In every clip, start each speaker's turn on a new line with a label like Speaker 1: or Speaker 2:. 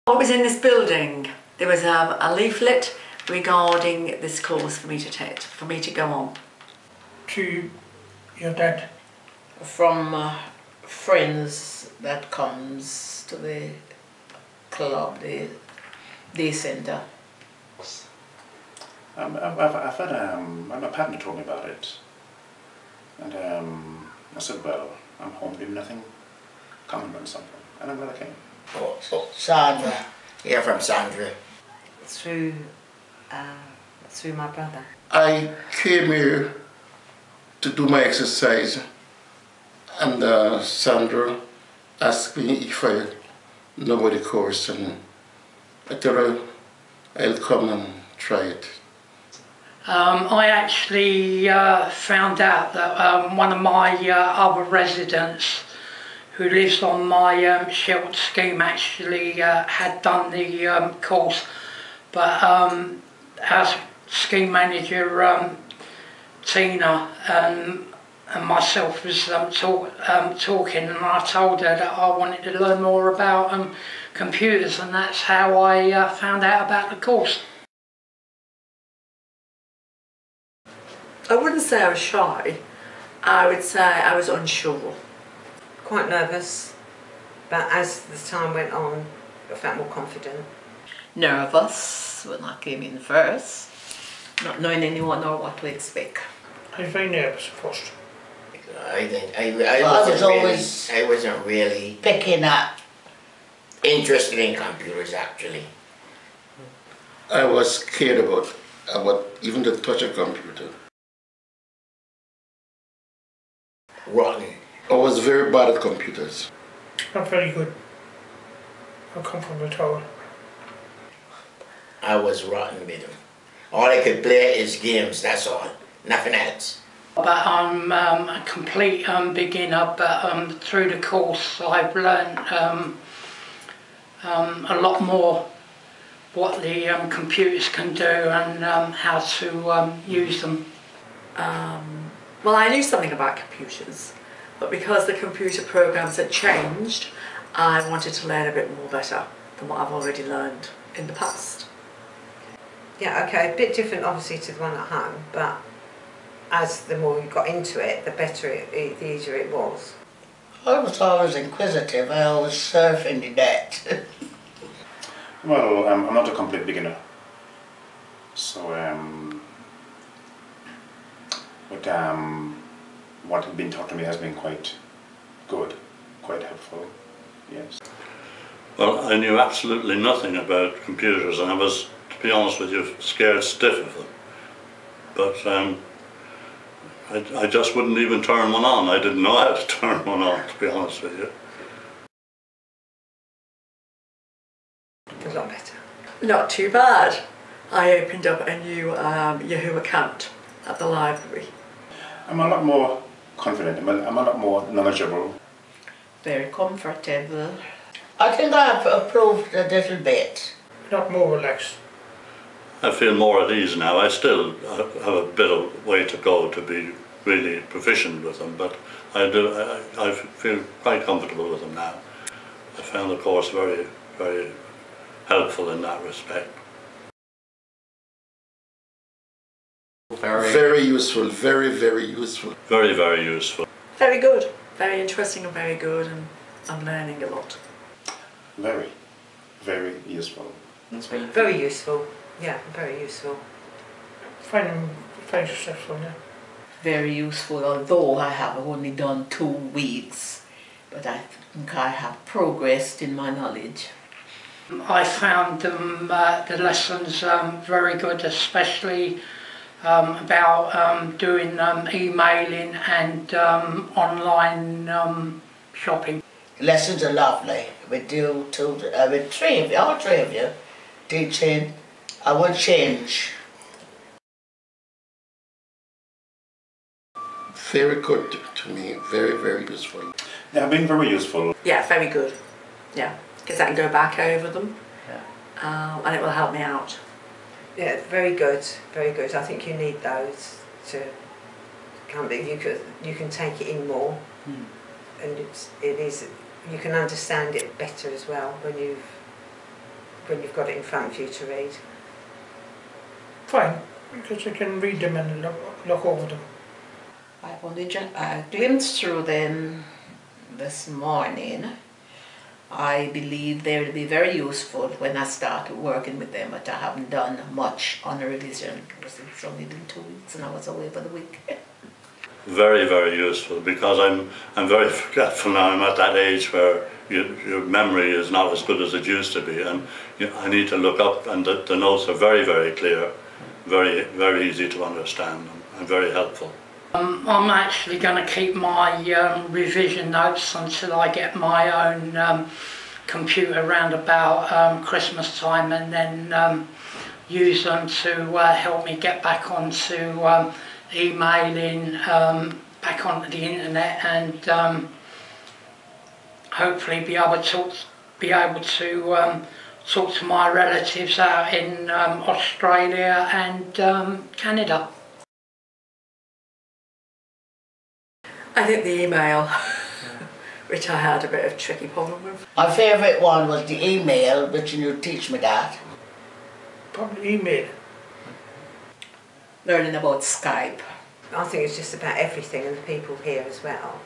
Speaker 1: What was in this building? There was a leaflet regarding this course for me to take, for me to go on.
Speaker 2: To your dad?
Speaker 3: From friends that comes to the club, the day centre.
Speaker 4: I've had my partner told me about it, and I said, well, I'm home doing nothing, come and run something, and I'm glad I came.
Speaker 5: Oh, Sandra. Yeah, from Sandra.
Speaker 6: Through my brother.
Speaker 5: I came here to do my exercise, and Sandra asked me if I know about the course, and I told her I'll come and try it.
Speaker 7: I actually found out that one of my other residents who lives on my sheltered scheme actually had done the course, but our scheme manager Tina and myself was talking, and I told her that I wanted to learn more about computers, and that's how I found out about the course.
Speaker 1: I wouldn't say I was shy, I would say I was unsure.
Speaker 6: Quite nervous, but as the time went on, I felt more confident.
Speaker 3: Nervous when I came in first, not knowing anyone or what to expect.
Speaker 2: I was very nervous at first.
Speaker 5: I wasn't really picking up interested in computers actually. I was scared about even the touch of computer. Rotten. I was very bad at computers.
Speaker 2: Not very good. I come from the tower.
Speaker 5: I was rotten with them. All I could play is games, that's all. Nothing else.
Speaker 7: But I'm a complete beginner, but through the course I've learned a lot more what the computers can do and how to use them.
Speaker 1: Well, I knew something about computers, but because the computer programs had changed, I wanted to learn a bit more better than what I've already learned in the past.
Speaker 6: Yeah, okay, a bit different obviously to the one at home, but as the more you got into it, the better the easier it was.
Speaker 5: I was always inquisitive. I always surf in the net.
Speaker 4: Well, I'm not a complete beginner, so what has been taught to me has been quite good, quite helpful, yes.
Speaker 8: Well, I knew absolutely nothing about computers, and I was, to be honest with you, scared stiff of them. But I just wouldn't even turn one on. I didn't know how to turn one on, to be honest with you.
Speaker 6: A lot better.
Speaker 1: Not too bad. I opened up a new Yahoo account at the library.
Speaker 4: I'm a lot more confident, I'm a lot more knowledgeable.
Speaker 3: Very comfortable.
Speaker 5: I think I have improved a little bit.
Speaker 2: Not more relaxed.
Speaker 8: I feel more at ease now. I still have a bit of way to go to be really proficient with them, but I feel quite comfortable with them now. I found the course very, very helpful in that respect.
Speaker 5: Very useful, very, very useful.
Speaker 8: Very, very useful.
Speaker 1: Very good, very interesting and very good, and I'm learning a lot.
Speaker 4: Very, very useful.
Speaker 6: Very useful, yeah, very useful.
Speaker 2: Find successful, yeah.
Speaker 3: Very useful, although I have only done 2 weeks, but I think I have progressed in my knowledge.
Speaker 7: I found them, the lessons very good, especially about doing emailing and online shopping.
Speaker 5: Lessons are lovely. With you two, with three of you, all 3 of you, teaching. I would change. Very good to me, very, very useful.
Speaker 4: They have been very useful.
Speaker 1: Yeah, very good. Yeah, because I can go back over them, and it will help me out.
Speaker 6: Yeah, very good, very good. I think you need those to come. You can take it in more, and it is you can understand it better as well when you've when you've got it in front of you to read?
Speaker 2: Fine, because you can read them and look over them.
Speaker 3: I've only glimpsed through them this morning. I believe they will be very useful when I start working with them, but I haven't done much on the revision because it's only been 2 weeks and I was away for the week.
Speaker 8: Very, very useful, because I'm very forgetful now. I'm at that age where your memory is not as good as it used to be, and I need to look up, and the notes are very, very clear, very, very easy to understand, and very helpful.
Speaker 7: I'm actually going to keep my revision notes until I get my own computer around about Christmas time, and then use them to help me get back onto emailing, back onto the internet, and hopefully be able to talk to my relatives out in Australia and Canada.
Speaker 1: I think the email, which I had a bit of a tricky problem with.
Speaker 3: My favourite one was the email, which you teach me that.
Speaker 2: Probably email.
Speaker 3: Learning about Skype.
Speaker 6: I think it's just about everything and the people here as well.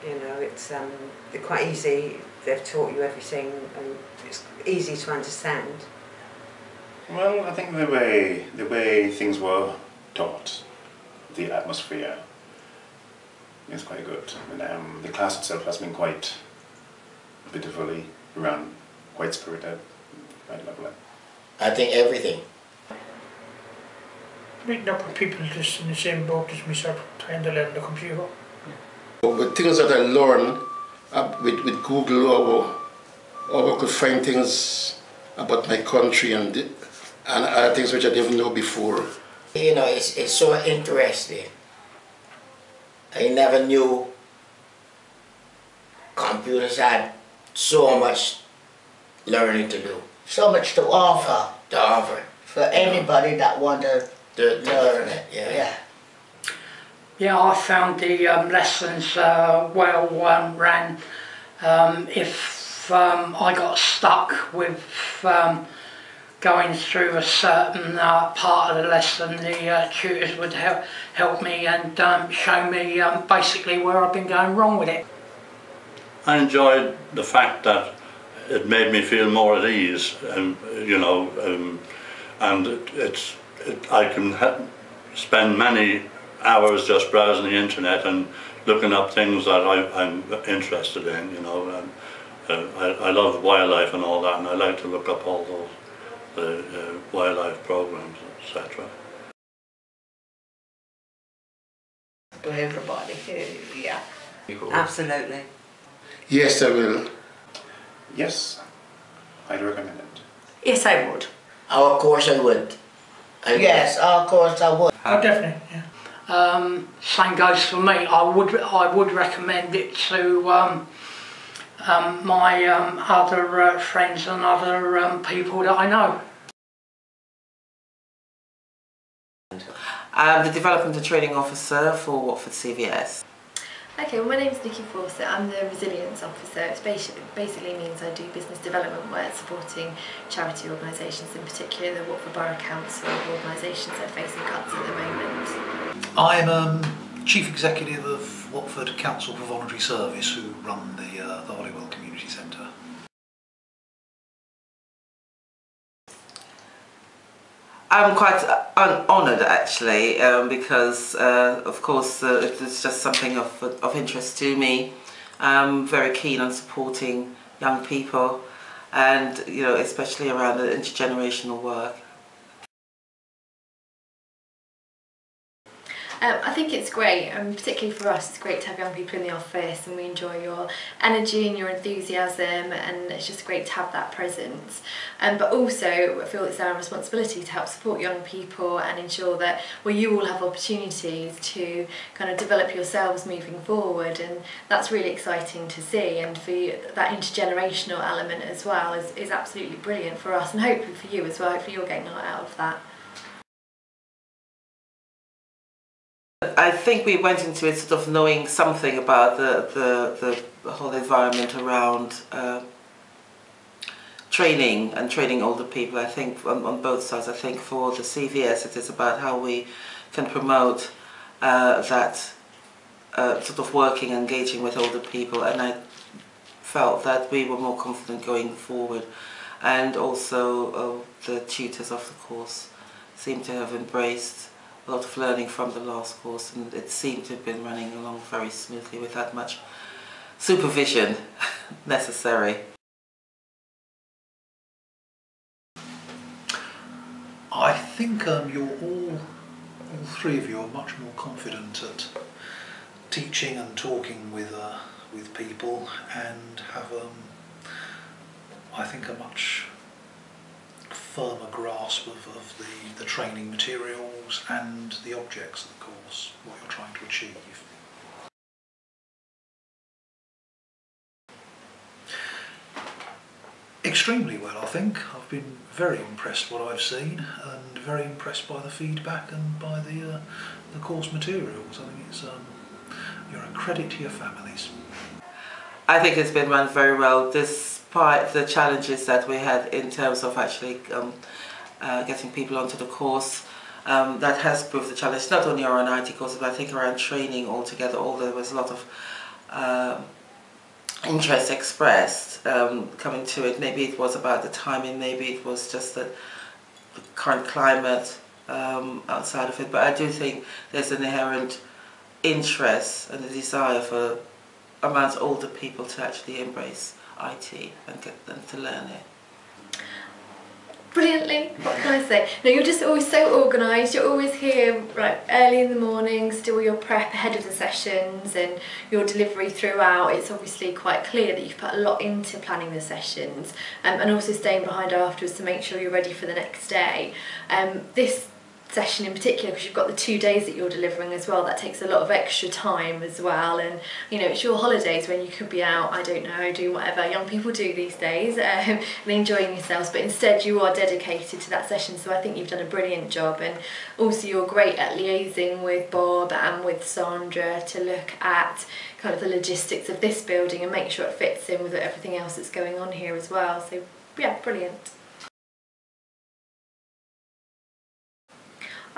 Speaker 6: You know, it's they're quite easy. They've taught you everything, and it's easy to understand.
Speaker 4: Well, I think the way things were taught, the atmosphere is quite good. And the class itself has been quite beautifully run, quite spirited, quite lovely.
Speaker 9: I think everything.
Speaker 2: Meeting up with people just in the same boat as myself, trying to learn the computer.
Speaker 5: With things that I learned with Google, or I could find things about my country and other things which I didn't know before.
Speaker 9: You know, it's so interesting. I never knew computers had so much learning to do.
Speaker 3: So much to offer for anybody that wanted
Speaker 9: To
Speaker 3: learn it.
Speaker 9: yeah.
Speaker 7: Yeah, I found the lessons well ran. If I got stuck with going through a certain part of the lesson, the tutors would help me and show me basically where I've been going wrong with it.
Speaker 8: I enjoyed the fact that it made me feel more at ease, and I can spend many hours just browsing the internet and looking up things that I'm interested in, I love wildlife and all that, and I like to look up all those wildlife programs, etc.
Speaker 3: to everybody. Yeah.
Speaker 6: Absolutely.
Speaker 5: Yes, I will.
Speaker 4: Yes, I'd recommend it.
Speaker 1: Yes, I would.
Speaker 9: Our course I would.
Speaker 3: Yes, of course I would.
Speaker 2: Oh, definitely, yeah.
Speaker 7: Same goes for me. I would recommend it to my other friends and other people that I know.
Speaker 10: The Development and Training Officer for Watford CVS.
Speaker 11: Okay, well, my name's Nikki Fawcett. I'm the Resilience Officer. It basically means I do business development work supporting charity organisations, in particular the Watford Borough Council organisations that are facing cuts at the moment.
Speaker 12: I'm Chief Executive of Watford Council for Voluntary Service, who run the Holywell Community Centre.
Speaker 10: I'm quite honoured actually, because of course it's just something of interest to me. I'm very keen on supporting young people, and especially around the intergenerational work.
Speaker 11: I think it's great, and particularly for us, it's great to have young people in the office, and we enjoy your energy and your enthusiasm, and it's just great to have that presence. But also, I feel it's our responsibility to help support young people and ensure that you all have opportunities to kind of develop yourselves moving forward, and that's really exciting to see. And for you, that intergenerational element as well is absolutely brilliant for us, and hopefully for you as well. Hopefully you're getting a lot out of that.
Speaker 10: I think we went into it sort of knowing something about the whole environment around training and training older people. I think on both sides. I think for the CVS it is about how we can promote that sort of working, engaging with older people, and I felt that we were more confident going forward. And also the tutors of the course seem to have embraced a lot of learning from the last course, and it seemed to have been running along very smoothly without much supervision necessary.
Speaker 12: I think you're all three of you are much more confident at teaching and talking with people, and have I think a much firmer grasp of the training materials and the objects of the course, what you're trying to achieve. Extremely well, I think. I've been very impressed what I've seen, and very impressed by the feedback and by the course materials. I think it's you're a credit to your families.
Speaker 10: I think it's been run very well, despite the challenges that we had in terms of actually getting people onto the course. That has proved the challenge, not only around IT courses, but I think around training altogether. Although there was a lot of interest expressed coming to it. Maybe it was about the timing, maybe it was just the current climate outside of it, but I do think there's an inherent interest and a desire for amongst older people to actually embrace IT and get them to learn it.
Speaker 11: Brilliantly, what can I say? No, you're just always so organised, you're always here right early in the mornings, do all your prep ahead of the sessions and your delivery throughout. It's obviously quite clear that you've put a lot into planning the sessions and also staying behind afterwards to make sure you're ready for the next day. This session in particular, because you've got the 2 days that you're delivering as well, that takes a lot of extra time as well, and you know, it's your holidays when you could be out, I don't know, doing whatever young people do these days and enjoying yourselves, but instead you are dedicated to that session. So I think you've done a brilliant job, and also you're great at liaising with Bob and with Sandra to look at kind of the logistics of this building and make sure it fits in with everything else that's going on here as well. So yeah, brilliant.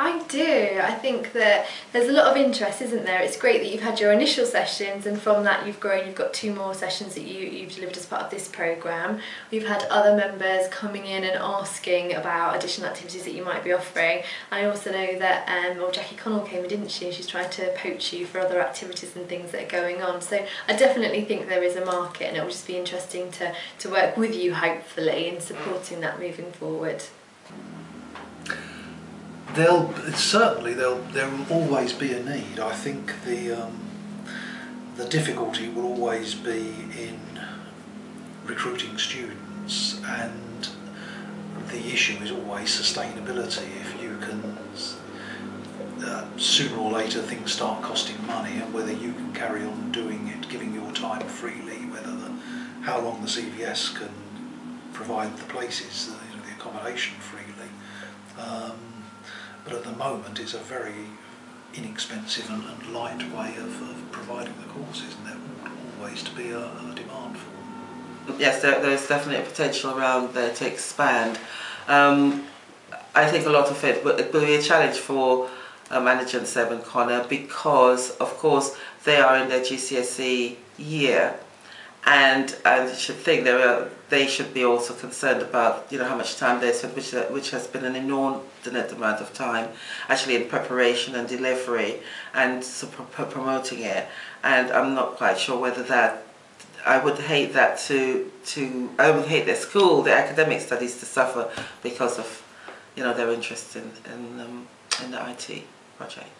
Speaker 11: I do. I think that there's a lot of interest, isn't there? It's great that you've had your initial sessions, and from that you've grown. You've got 2 more sessions that you've delivered as part of this programme. We've had other members coming in and asking about additional activities that you might be offering. I also know that well, Jackie Connell came in, didn't she? And she's trying to poach you for other activities and things that are going on. So I definitely think there is a market, and it will just be interesting to work with you, hopefully, in supporting that moving forward.
Speaker 12: There will always be a need. I think the difficulty will always be in recruiting students, and the issue is always sustainability. If you can, sooner or later things start costing money, and whether you can carry on doing it, giving your time freely, how long the CVS can provide the places, the accommodation freely. But at the moment it's a very inexpensive and light way of providing the courses, and there ought always to be a demand for them.
Speaker 10: Yes, there is definitely a potential around there to expand. I think a lot of it will be a challenge for Management 7 Connor, because of course they are in their GCSE year, and I should think they should be also concerned about how much time they spend, which has been an inordinate amount of time actually in preparation and delivery and promoting it. And I'm not quite sure whether that, I would hate that I would hate their school, their academic studies to suffer because of their interest in the IT project.